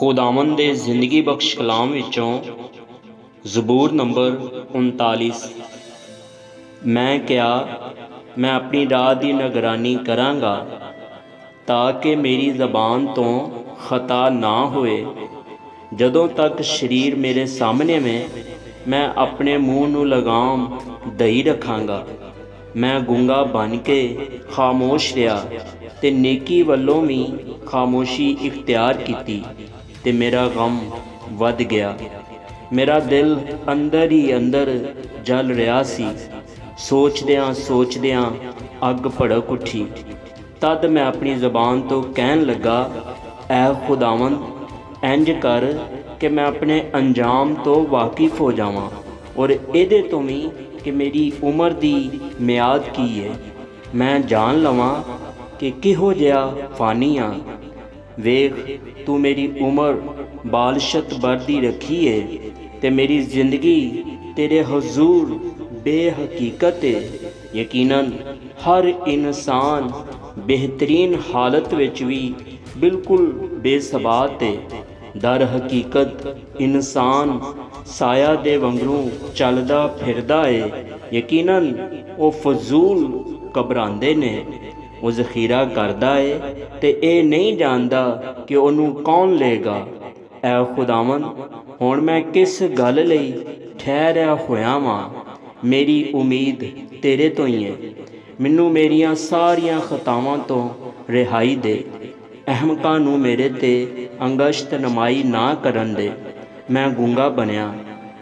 खुदावंद दे जिंदगी बख्श कलाम विचों ज़बूर नंबर 39। मैं क्या मैं अपनी राह की निगरानी करांगा ताकि मेरी ज़बान तो खता ना होए। जदों तक शरीर मेरे सामने में मैं अपने मूँह नूं लगाम दई रखांगा। मैं गूंगा बन के खामोश रहा ते नेकी वल्लों भी खामोशी इख्तियार की ते मेरा गम वध गया। मेरा दिल अंदर ही अंदर जल रहा सी। सोचदियां अग भड़क उठी। तद मैं अपनी ज़बान तो कहन लगा, ऐ खुदावंद इंज कर कि मैं अपने अंजाम तो वाकिफ हो जावां और इहदे तो भी कि मेरी उम्र दी मियाद की है। मैं जान लवां कि किहो जिहा फानी हाँ। वेख तू मेरी उम्र बालशत बरदी रखी है ते मेरी जिंदगी तेरे हजूर बेहकीकत है। यकीनन हर इंसान बेहतरीन हालत विच भी बिल्कुल बेसबात है। दर हकीकत इंसान साया दे वंगरू चलदा फिरदा है। यकीनन वो फजूल घबरांदे ने। वो जखीरा करदा है ते ये नहीं जानदा कि उन्हूं कौन लेगा। ऐ खुदावन हुण मैं किस गल लई ठहरिया होया वां। मेरी उम्मीद तेरे तो ही है। मैनू मेरियां सारियां खतावां तो रिहाई दे। अहमकां नूं मेरे ते अंगश्त नमाई ना करन दे। मैं गूंगा बनया,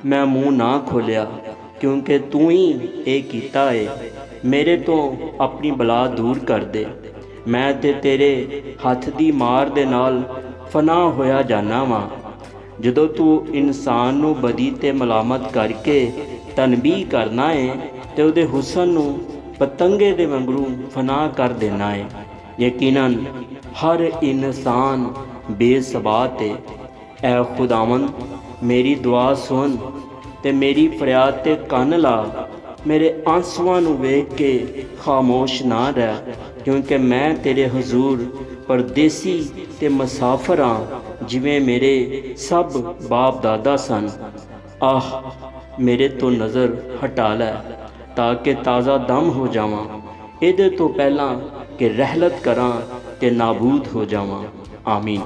मैं मूँह ना खोलिया क्योंकि तू ही ये कीता है। मेरे तो अपनी बला दूर कर दे। मैं ते तेरे हथ दी मार दे नाल फना होया जाना वां। जदों तू इंसान नूं बदी ते मलामत करके तनबीह करना है ते उहदे हुसन नूं पतंगे दे वंगरू फना कर देना है। यकीनन हर इंसान बेसबात है। ऐ खुदावंद मेरी दुआ सुन ते मेरी फरियाद ते कन ला। मेरे आंसुआं नूं वेख के खामोश ना रह क्योंकि मैं तेरे हजूर परदेसी ते मुसाफर हाँ जिवें मेरे सब बाप दादा सन। आह मेरे तो नज़र हटा लै ताकि ताज़ा दम हो जावां। इहदे तो पहलां कि रहलत करां ते नाबूद हो जावां। आमीन।